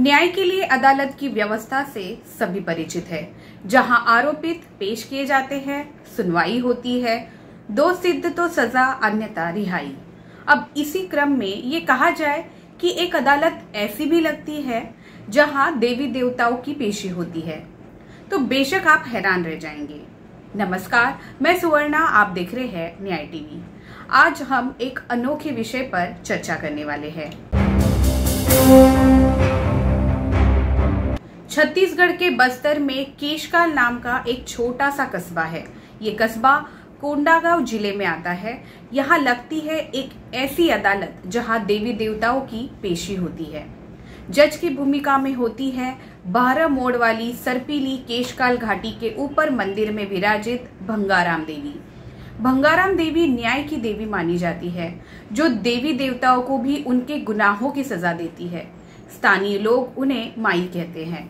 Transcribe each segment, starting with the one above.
न्याय के लिए अदालत की व्यवस्था से सभी परिचित है, जहां आरोपित पेश किए जाते हैं, सुनवाई होती है, दोष सिद्ध तो सजा अन्यथा रिहाई। अब इसी क्रम में ये कहा जाए कि एक अदालत ऐसी भी लगती है जहां देवी देवताओं की पेशी होती है, तो बेशक आप हैरान रह जाएंगे। नमस्कार, मैं सुवर्णा, आप देख रहे हैं न्याय टीवी। आज हम एक अनोखे विषय पर चर्चा करने वाले हैं। छत्तीसगढ़ के बस्तर में केशकाल नाम का एक छोटा सा कस्बा है। ये कस्बा कोंडागांव जिले में आता है। यहाँ लगती है एक ऐसी अदालत जहाँ देवी देवताओं की पेशी होती है। जज की भूमिका में होती है 12 मोड़ वाली सर्पीली केशकाल घाटी के ऊपर मंदिर में विराजित भंगाराम देवी। भंगाराम देवी न्याय की देवी मानी जाती है, जो देवी देवताओं को भी उनके गुनाहों की सजा देती है। स्थानीय लोग उन्हें माई कहते हैं।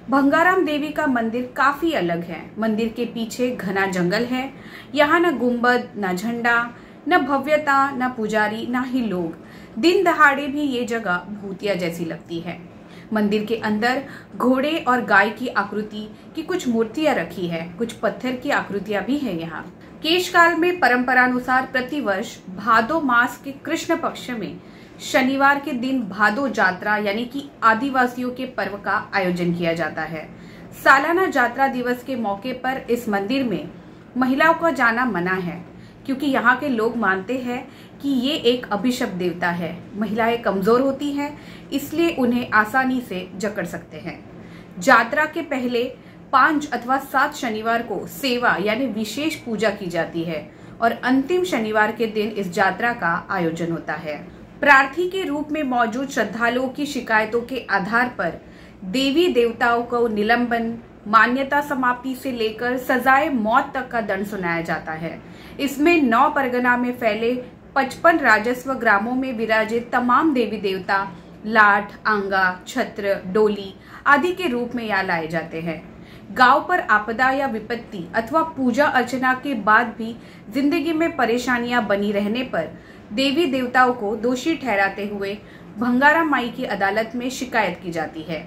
भंगाराम देवी का मंदिर काफी अलग है। मंदिर के पीछे घना जंगल है। यहाँ न गुंबद, न झंडा, न भव्यता, न पुजारी, न ही लोग। दिन दहाड़े भी ये जगह भूतिया जैसी लगती है। मंदिर के अंदर घोड़े और गाय की आकृति की कुछ मूर्तियां रखी है। कुछ पत्थर की आकृतियां भी है यहाँ। केशकाल में परंपरानुसार प्रतिवर्ष भादो मास के कृष्ण पक्ष में शनिवार के दिन भादो जात्रा यानी कि आदिवासियों के पर्व का आयोजन किया जाता है। सालाना जात्रा दिवस के मौके पर इस मंदिर में महिलाओं का जाना मना है, क्योंकि यहाँ के लोग मानते हैं कि ये एक अभिशप्त देवता है। महिलाएं कमजोर होती हैं, इसलिए उन्हें आसानी से जकड़ सकते हैं। जात्रा के पहले 5 अथवा 7 शनिवार को सेवा यानी विशेष पूजा की जाती है और अंतिम शनिवार के दिन इस जात्रा का आयोजन होता है। प्रार्थी के रूप में मौजूद श्रद्धालुओं की शिकायतों के आधार पर देवी देवताओं को निलंबन, मान्यता समाप्ति से लेकर सजाए मौत तक का दंड सुनाया जाता है। इसमें 9 परगना में फैले 55 राजस्व ग्रामों में विराजित तमाम देवी देवता लाठ, आंगा, छत्र, डोली आदि के रूप में यहाँ लाए जाते हैं। गांव पर आपदा या विपत्ति अथवा पूजा अर्चना के बाद भी जिंदगी में परेशानियां बनी रहने पर देवी देवताओं को दोषी ठहराते हुए भंगाराम माई की अदालत में शिकायत की जाती है।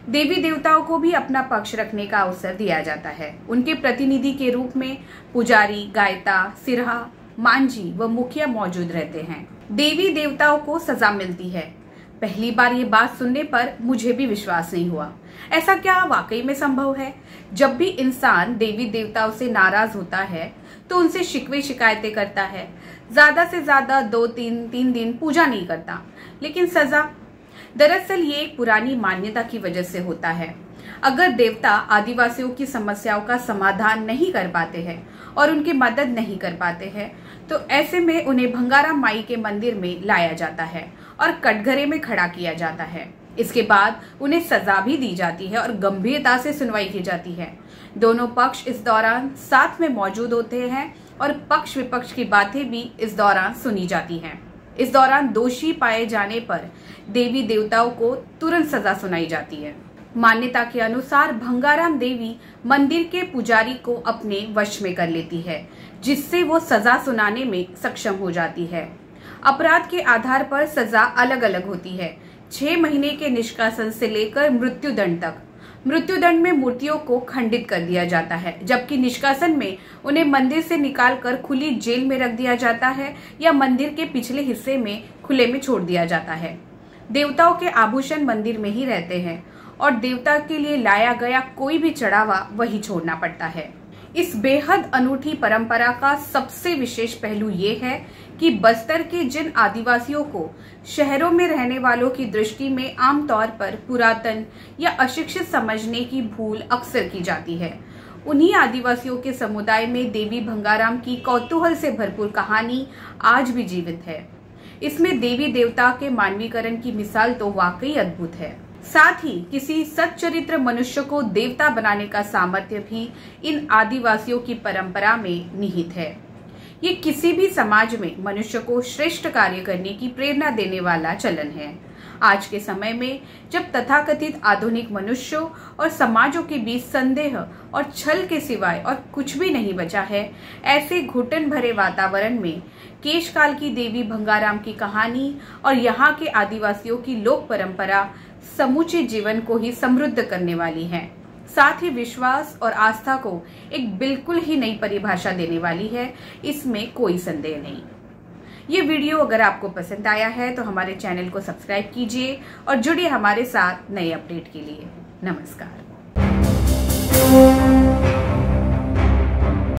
देवी देवताओं को भी अपना पक्ष रखने का अवसर दिया जाता है। उनके प्रतिनिधि के रूप में पुजारी, गायता, सिरहा, मांझी व मुखिया मौजूद रहते हैं। देवी देवताओं को सजा मिलती है। पहली बार ये बात सुनने पर मुझे भी विश्वास नहीं हुआ। ऐसा क्या वाकई में संभव है? जब भी इंसान देवी देवताओं से नाराज होता है तो उनसे शिकवे शिकायतें करता है। ज्यादा से ज्यादा 2-3 दिन पूजा नहीं करता, लेकिन सजा? दरअसल ये एक पुरानी मान्यता की वजह से होता है। अगर देवता आदिवासियों की समस्याओं का समाधान नहीं कर पाते हैं और उनकी मदद नहीं कर पाते हैं, तो ऐसे में उन्हें भंगाराम माई के मंदिर में लाया जाता है और कटघरे में खड़ा किया जाता है। इसके बाद उन्हें सजा भी दी जाती है और गंभीरता से सुनवाई की जाती है। दोनों पक्ष इस दौरान साथ में मौजूद होते हैं और पक्ष विपक्ष की बातें भी इस दौरान सुनी जाती हैं। इस दौरान दोषी पाए जाने पर देवी देवताओं को तुरंत सजा सुनाई जाती है। मान्यता के अनुसार भंगाराम देवी मंदिर के पुजारी को अपने वश में कर लेती है, जिससे वो सजा सुनाने में सक्षम हो जाती है। अपराध के आधार पर सजा अलग अलग होती है। 6 महीने के निष्कासन से लेकर मृत्युदंड तक। मृत्युदंड में मूर्तियों को खंडित कर दिया जाता है, जबकि निष्कासन में उन्हें मंदिर से निकालकर खुली जेल में रख दिया जाता है या मंदिर के पिछले हिस्से में खुले में छोड़ दिया जाता है। देवताओं के आभूषण मंदिर में ही रहते हैं और देवता के लिए लाया गया कोई भी चढ़ावा वही छोड़ना पड़ता है। इस बेहद अनूठी परंपरा का सबसे विशेष पहलू ये है कि बस्तर के जिन आदिवासियों को शहरों में रहने वालों की दृष्टि में आमतौर पर पुरातन या अशिक्षित समझने की भूल अक्सर की जाती है, उन्हीं आदिवासियों के समुदाय में देवी भंगाराम की कौतूहल से भरपूर कहानी आज भी जीवित है। इसमें देवी देवता के मानवीकरण की मिसाल तो वाकई अद्भुत है। साथ ही किसी सच्चरित्र मनुष्य को देवता बनाने का सामर्थ्य भी इन आदिवासियों की परंपरा में निहित है। ये किसी भी समाज में मनुष्य को श्रेष्ठ कार्य करने की प्रेरणा देने वाला चलन है। आज के समय में जब तथाकथित आधुनिक मनुष्यों और समाजों के बीच संदेह और छल के सिवाय और कुछ भी नहीं बचा है, ऐसे घुटन भरे वातावरण में केशकाल की देवी भंगाराम की कहानी और यहाँ के आदिवासियों की लोक परंपरा समूचे जीवन को ही समृद्ध करने वाली है। साथ ही विश्वास और आस्था को एक बिल्कुल ही नई परिभाषा देने वाली है, इसमें कोई संदेह नहीं। ये वीडियो अगर आपको पसंद आया है तो हमारे चैनल को सब्सक्राइब कीजिए और जुड़िए हमारे साथ नए अपडेट के लिए। नमस्कार।